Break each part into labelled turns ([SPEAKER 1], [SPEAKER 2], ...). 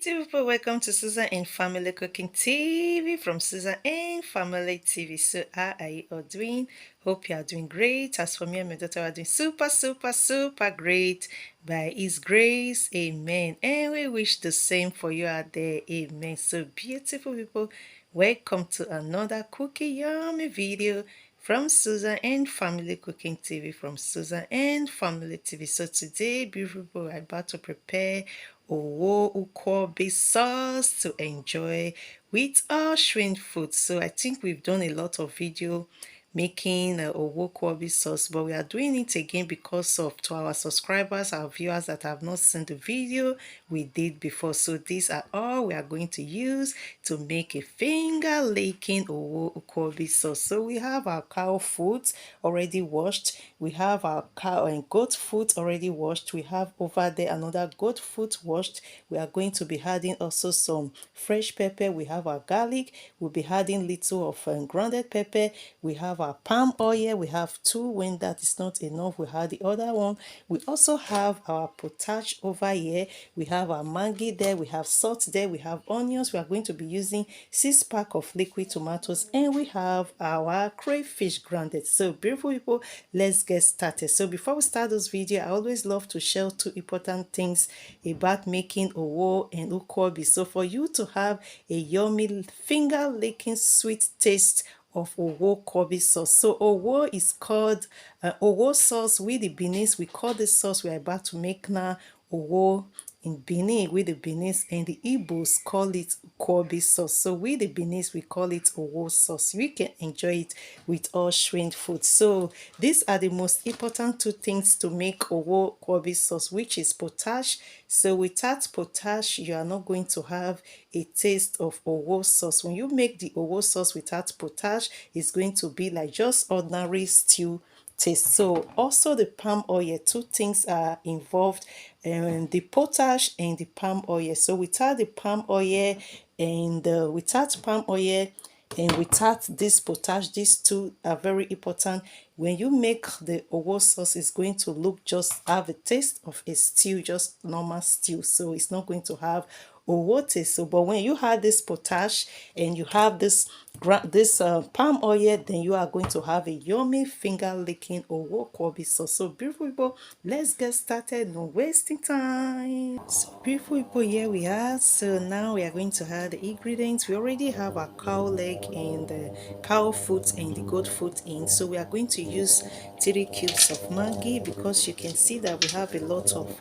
[SPEAKER 1] People, welcome to Susan and Family Cooking TV from Susan and Family TV. So, how are you all doing? Hope you are doing great. As for me and my daughter, we are doing super great by His grace. Amen. And we wish the same for you out there. Amen. So, beautiful people, welcome to another cookie yummy video from Susan and Family Cooking TV from Susan and Family TV. So today, beautiful people, we're about to prepare Nkwobi sauce to enjoy with our shrimp food. So I think we've done a lot of video making Nkwobi sauce, but we are doing it again because of to our subscribers, our viewers that have not seen the video we did before. So these are all we are going to use to make a finger licking Nkwobi sauce. So we have our cow foot already washed, we have our cow and goat foot already washed, we have over there another goat foot washed. We are going to be adding also some fresh pepper, we have our garlic, we'll be adding little of grounded pepper, we have our palm oil, we have two. When that is not enough, we have the other one. We also have our potash over here, we have our Maggi there, we have salt there, we have onions. We are going to be using 6 pack of liquid tomatoes, and we have our crayfish grounded. So beautiful people, let's get started. So before we start this video, I always love to share two important things about making owo and Nkwobi. So for you to have a yummy finger licking sweet taste of Nkwobi sauce. So owo is called owo sauce. We the Beninese, we call this sauce we are about to make now owo in Benin with the Beninese, and the Igbos call it Nkwobi sauce. So we the Beninese, we call it owo sauce. You can enjoy it with all shrimp food. So these are the most important two things to make owo Nkwobi sauce, which is potash. So without potash, you are not going to have a taste of owo sauce. When you make the owo sauce without potash, it's going to be like just ordinary stew taste. So also the palm oil, two things are involved, the potash and the palm oil. So without the palm oil and without palm oil and without this potash, these two are very important. When you make the owo sauce, it's going to look just have a taste of a stew, just normal stew. So it's not going to have owo taste. So but when you have this potash and you have this palm oil, then you are going to have a yummy finger licking owo Nkwobi sauce. So beautiful people, let's get started, no wasting time. So beautiful people, here we are. So now we are going to add the ingredients. We already have our cow leg and the cow foot and the goat foot in. So we are going to use 3 cubes of Maggi, because you can see that we have a lot of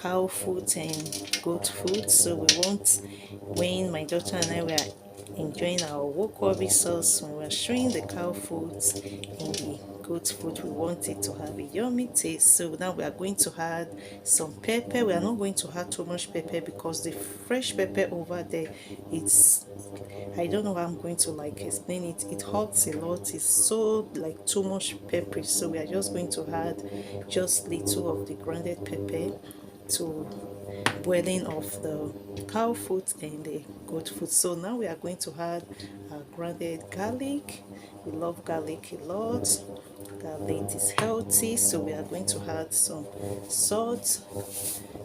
[SPEAKER 1] cow foot and goat foot. So we want, when my daughter and I were enjoying our Nkwobi sauce, when we're showing the cow food and the goat food, we want it to have a yummy taste. So now we are going to add some pepper. We are not going to add too much pepper because the fresh pepper over there, it's, I don't know how I'm going to like explain it, it hurts a lot, it's so like too much pepper. So we are just going to add just little of the grounded pepper to boiling of the cow foot and the goat foot. So now we are going to add our grounded garlic. We love garlic a lot. Garlic is healthy, so we are going to add some salt.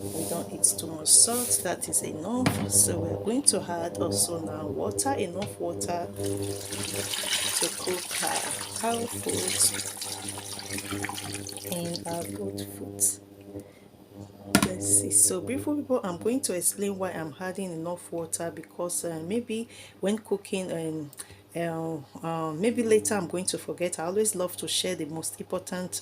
[SPEAKER 1] We don't eat too much salt, that is enough. So we are going to add also now water, enough water to cook our cow foot and our goat foot. Let's see. So beautiful people, I'm going to explain why I'm adding enough water, because maybe when cooking and maybe later I'm going to forget. I always love to share the most important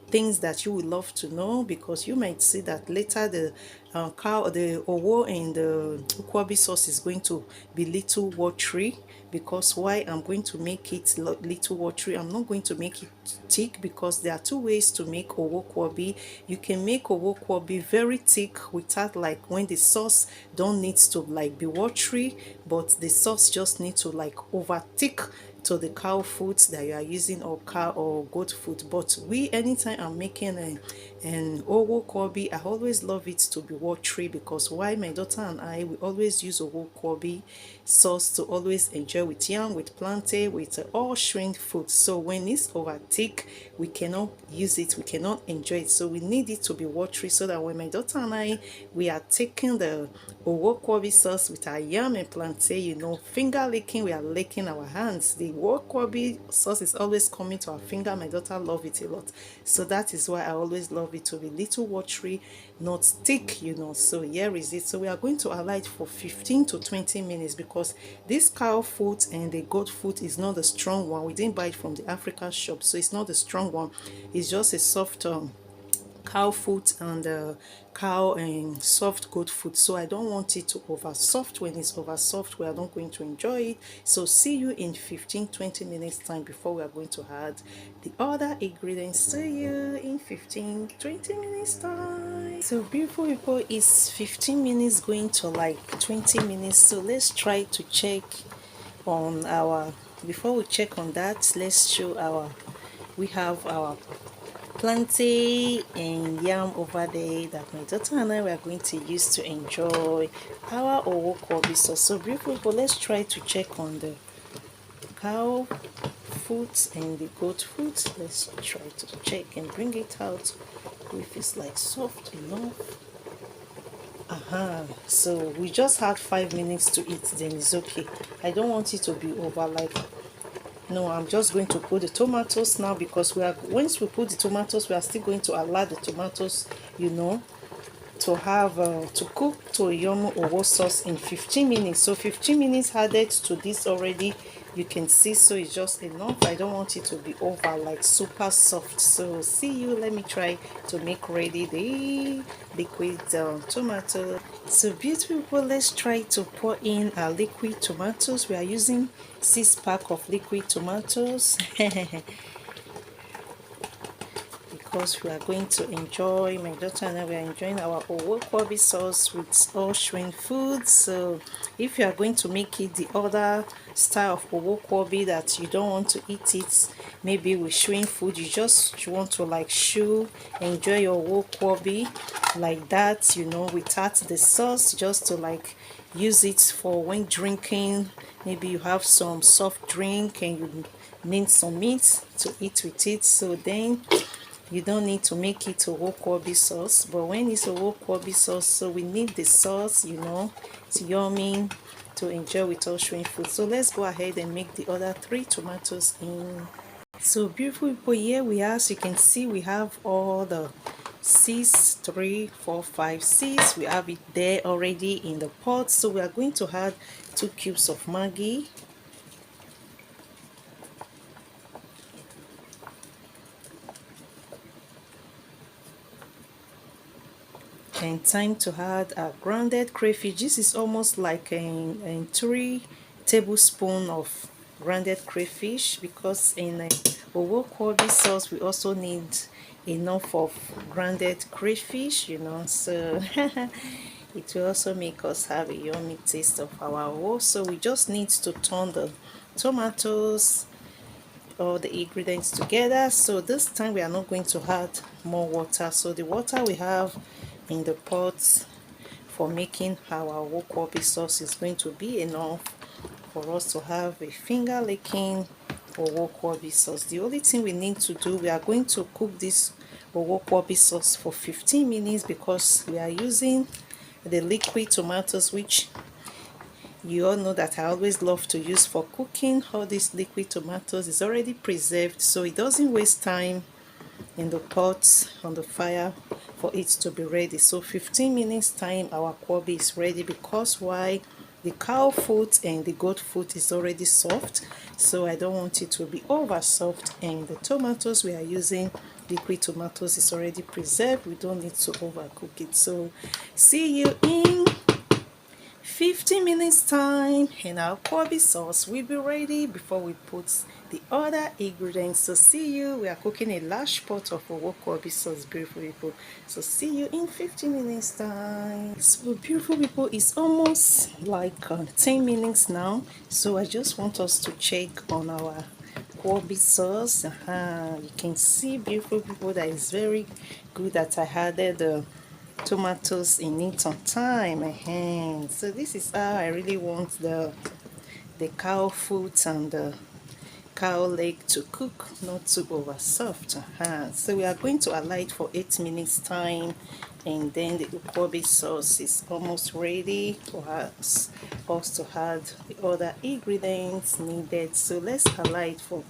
[SPEAKER 1] things that you will love to know, because you might see that later the the owo and the Nkwobi sauce is going to be little watery. Because why I'm going to make it little watery, I'm not going to make it thick, because there are two ways to make owo Nkwobi. You can make owo Nkwobi very thick without, like, when the sauce don't need to like be watery, but the sauce just need to like over thick to the cow food that you are using, or cow or goat food. But we, anytime I'm making And owo Nkwobi, I always love it to be watery, because why my daughter and I, we always use owo Nkwobi sauce to always enjoy with yam, with plantain, with all shrimp food. So when it's over thick, we cannot use it, we cannot enjoy it. So we need it to be watery, so that when my daughter and I, we are taking the owo Nkwobi sauce with our yam and plantain, you know, finger licking, we are licking our hands. The owo Nkwobi sauce is always coming to our finger. My daughter loves it a lot, so that is why I always love it to be little watery, not thick, you know. So here is it. So we are going to allow it for 15 to 20 minutes, because this cow foot and the goat foot is not the strong one. We didn't buy it from the African shop, so it's not the strong one. It's just a soft cow foot and cow and soft goat foot. So I don't want it to over soft. When it's over soft, we are not going to enjoy it. So see you in 15-20 minutes time, before we are going to add the other ingredients. See you in 15-20 minutes time. So beautiful people, it's 15 minutes going to like 20 minutes. So let's try to check on our, before we check on that, let's show our, we have our plantain and yam over there that my daughter and I were going to use to enjoy our owo Nkwobi sauce. So beautiful people, let's try to check on the cow foot and the goat foot. Let's try to check and bring it out if it's like soft enough. So we just had 5 minutes to eat, then it's okay. I don't want it to be over like, no, I'm just going to put the tomatoes now, because we are, once we put the tomatoes, we are still going to allow the tomatoes, you know, to have to cook to yam owo sauce in 15 minutes. So 15 minutes added to this already, you can see. So it's just enough. I don't want it to be over like super soft. So see you, let me try to make ready the liquid tomato. So beautiful people, let's try to pour in our liquid tomatoes. We are using 6 pack of liquid tomatoes because we are going to enjoy, my daughter and I, we are enjoying our owo Nkwobi sauce with all shrimp food. So if you are going to make it the other style of owo Nkwobi, that you don't want to eat it maybe with shrimp food, you just want to like enjoy your owo Nkwobi like that, you know, without the sauce, just to like use it for when drinking. Maybe you have some soft drink and you need some meat to eat with it, so then you don't need to make it owo Nkwobi sauce. But when it's owo Nkwobi sauce, so we need the sauce, you know, it's yummy to enjoy with all shrimp food. So let's go ahead and make the other 3 tomatoes in. So beautiful people, here we are. So you can see we have all the 6, 3, 4, 5, 6. We have it there already in the pot. So we are going to add 2 cubes of Maggi. And time to add a grounded crayfish. This is almost like a 3 tablespoons of grounded crayfish, because in owo Nkwobi sauce we also need enough of grounded crayfish, you know. So it will also make us have a yummy taste of our owo. So we just need to turn the tomatoes, all the ingredients together. So this time we are not going to add more water. So the water we have in the pot for making our owo Nkwobi sauce is going to be enough for us to have a finger licking owo Nkwobi sauce. The only thing we need to do, we are going to cook this owo Nkwobi sauce for 15 minutes, because we are using the liquid tomatoes, which you all know that I always love to use for cooking. All these liquid tomatoes is already preserved, so it doesn't waste time in the pot on the fire for it to be ready. So 15 minutes time our Nkwobi is ready, because why, the cow foot and the goat foot is already soft, so I don't want it to be over soft. And the tomatoes we are using, liquid tomatoes, is already preserved, we don't need to overcook it. So see you in 15 minutes time and our Nkwobi sauce will be ready before we put the other ingredients. So see you, we are cooking a large pot of owo Nkwobi sauce, beautiful people. So see you in 15 minutes time. So beautiful people, it's almost like 10 minutes now, so I just want us to check on our Nkwobi sauce. You can see, beautiful people, that is very good that I added the tomatoes in it on time. So this is how I really want the cow foot and the cow leg to cook, not too over soft. So we are going to allow it for 8 minutes time, and then the Nkwobi sauce is almost ready for us to add the other ingredients needed. So let's allow it for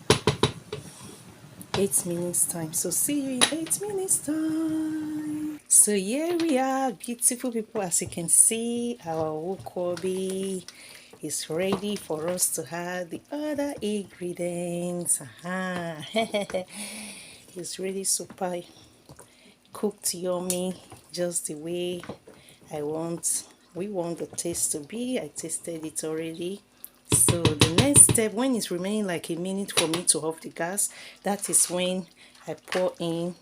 [SPEAKER 1] 8 minutes time. So see you in 8 minutes time. So here we are, beautiful people. As you can see, our Nkwobi is ready for us to add the other ingredients. It's really super cooked, yummy, just the way we want the taste to be. I tasted it already. So the next step, when it's remaining like a minute for me to off the gas, that is when I pour in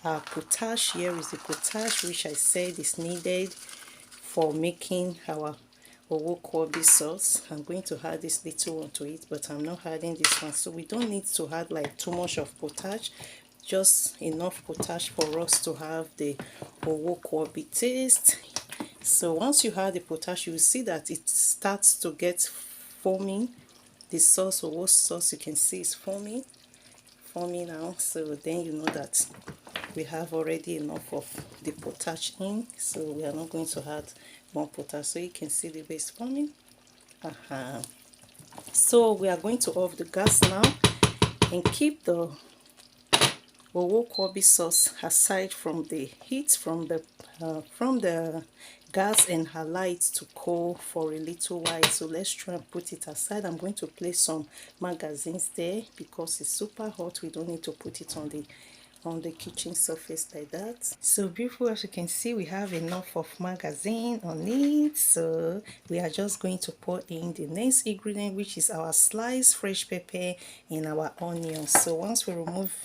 [SPEAKER 1] our potash. Here is the potash which I said is needed for making our Nkwobi sauce. I'm going to add this little one to it, but I'm not adding this one. So we don't need to add like too much of potash, just enough potash for us to have the Nkwobi taste. So once you add the potash, you will see that it starts to get foaming. The sauce, or what sauce, you can see is foaming now. So then you know that we have already enough of the potash in, so we are not going to add more potash. So you can see the base forming. So we are going to off the gas now and keep the Nkwobi sauce aside from the heat from the gas, and allow it to cool for a little while. So let's try and put it aside. I'm going to place some magazines there because it's super hot. We don't need to put it on the kitchen surface like that. So beautiful, as you can see, we have enough of magazine on it. So we are just going to pour in the next ingredient, which is our sliced fresh pepper and our onions. So once we remove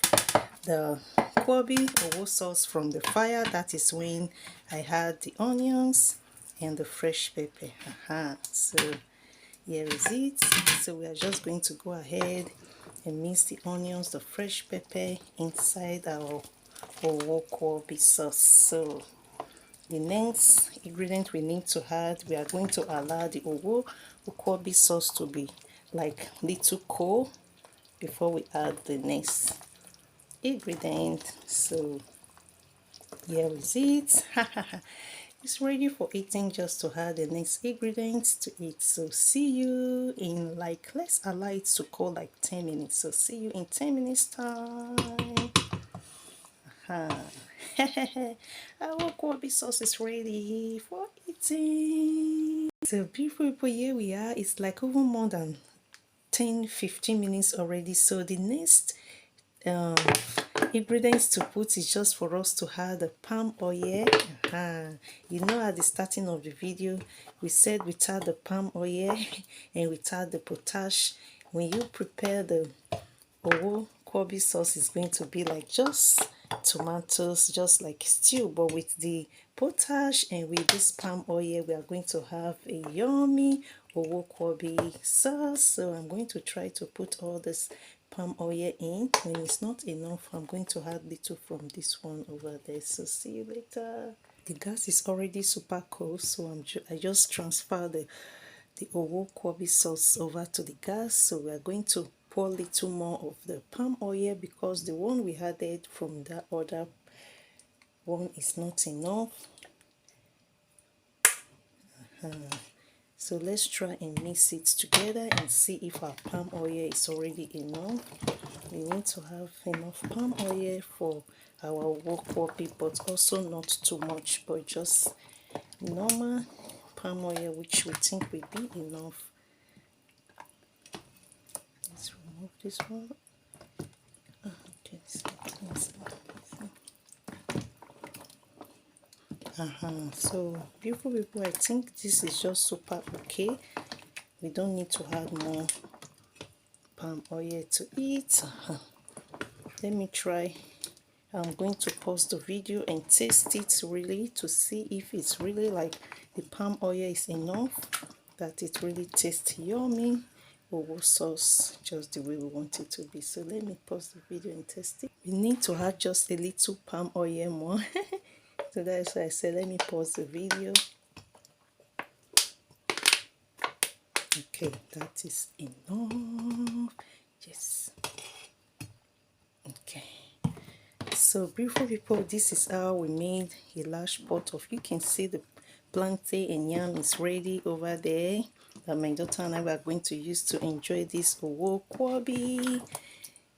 [SPEAKER 1] the Nkwobi sauce from the fire, that is when I add the onions and the fresh pepper. So here is it. So we are just going to go ahead and mix the onions, the fresh pepper inside our Nkwobi sauce. So the next ingredient we need to add, we are going to allow the Nkwobi sauce to be like little cold before we add the next ingredient. So here is it. It's ready for eating, just to add the next ingredients to it. So see you in like, let's allow it to cool like 10 minutes. So see you in 10 minutes time. Our Nkwobi sauce is ready for eating. So beautiful people, here we are. It's like even more than 10-15 minutes already. So the next ingredients to put is just for us to add the palm oil. You know, at the starting of the video we said without the palm oil and without the potash, when you prepare the Nkwobi sauce, is going to be like just tomatoes, just like stew. But with the potash and with this palm oil, we are going to have a yummy Nkwobi sauce. So I'm going to try to put all this palm oil in. When it's not enough, I'm going to add little from this one over there. So see you later. The gas is already super cold, so I just transfer the Nkwobi sauce over to the gas. So we are going to pour a little more of the palm oil because the one we added from that other one is not enough. So let's try and mix it together and see if our palm oil is already enough. We need to have enough palm oil for our Nkwobi, but also not too much, but just normal palm oil which we think will be enough. Let's remove this one. Okay, so beautiful people, I think this is just super okay. We don't need to add more palm oil to it. Let me try. I'm going to pause the video and taste it really to see if it's really like the palm oil is enough, that it really tastes yummy owo sauce just the way we want it to be. So let me pause the video and test it. We need to add just a little palm oil more. So that's why I said let me pause the video. Okay, that is enough. Yes. Okay. So beautiful people, this is how we made a large pot of, you can see the plantain and yam is ready over there that my daughter and I are going to use to enjoy this Nkwobi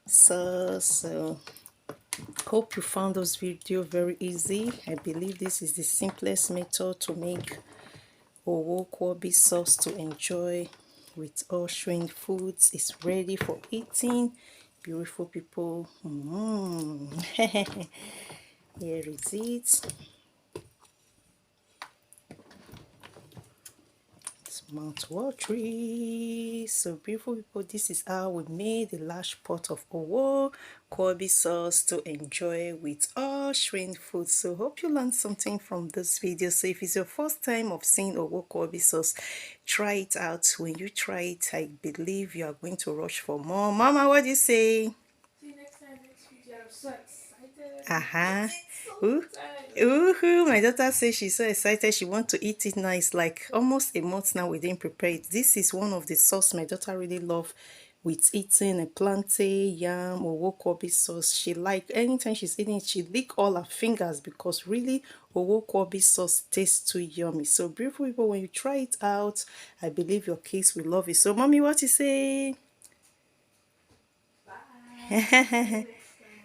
[SPEAKER 1] sauce. So hope you found this video very easy. I believe this is the simplest method to make Nkwobi sauce to enjoy with all shrimp foods. It's ready for eating. Beautiful people. Here is it. It's mouth-watery. So beautiful people, this is how we made a large pot of Nkwobi sauce to enjoy with all shrimp food. So hope you learned something from this video. So if it's your first time of seeing Nkwobi sauce, try it out. When you try it, I believe you are going to rush for more. Mama, what do you say?
[SPEAKER 2] See you next time, next video. I'm so excited.
[SPEAKER 1] My daughter says she's so excited she wants to eat it now. It's like almost a month now we didn't prepare it. This is one of the sauce my daughter really loves with eating a plantain, yam, or Nkwobi sauce. She like anytime she's eating it, she lick all her fingers because really Nkwobi sauce tastes too yummy. So beautiful people, when you try it out, I believe your kids will love it. So mommy, what you say?
[SPEAKER 2] Bye.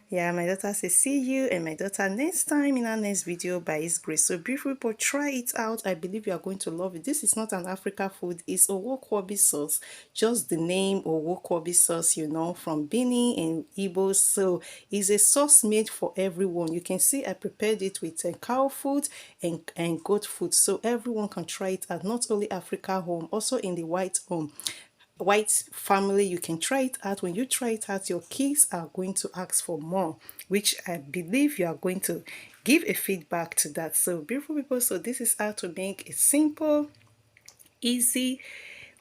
[SPEAKER 1] Yeah, my daughter says see you and my daughter next time in our next video by His grace. So beautiful people, try it out. I believe you are going to love it. This is not an Africa food. It's Nkwobi sauce. Just the name Nkwobi sauce, you know, from Benin and Igbo. So it's a sauce made for everyone. You can see I prepared it with cow food and goat food. So everyone can try it out. Not only Africa home, also in the white family, you can try it out. When you try it out, your kids are going to ask for more, which I believe you are going to give a feedback to that. So beautiful people, so this is how to make a simple, easy,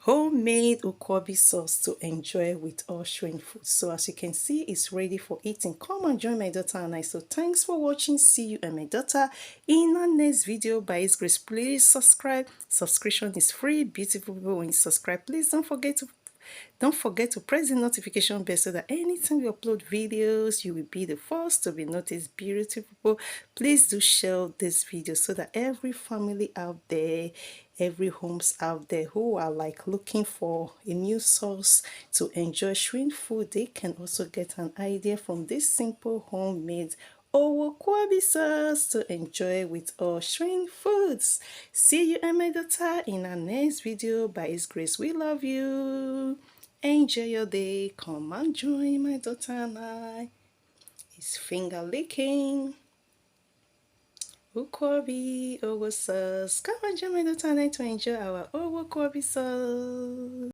[SPEAKER 1] homemade Nkwobi sauce to enjoy with all shrimp food. So as you can see, it's ready for eating. Come and join my daughter and I. So thanks for watching. See you and my daughter in our next video by His grace. Please subscribe. Subscription is free. Beautiful people, when you subscribe, please don't forget to press the notification bell so that anytime we upload videos, you will be the first to be noticed. Beautiful people, please do share this video so that every family out there, every homes out there who are like looking for a new source to enjoy shrimp food, they can also get an idea from this simple homemade Nkwobi sauce to enjoy with all shrimp foods. See you and my daughter in our next video by His grace. We love you. Enjoy your day. Come and join my daughter and I. It's finger licking. Nkwobi sauce. Come and join my daughter and I to enjoy our Nkwobi sauce.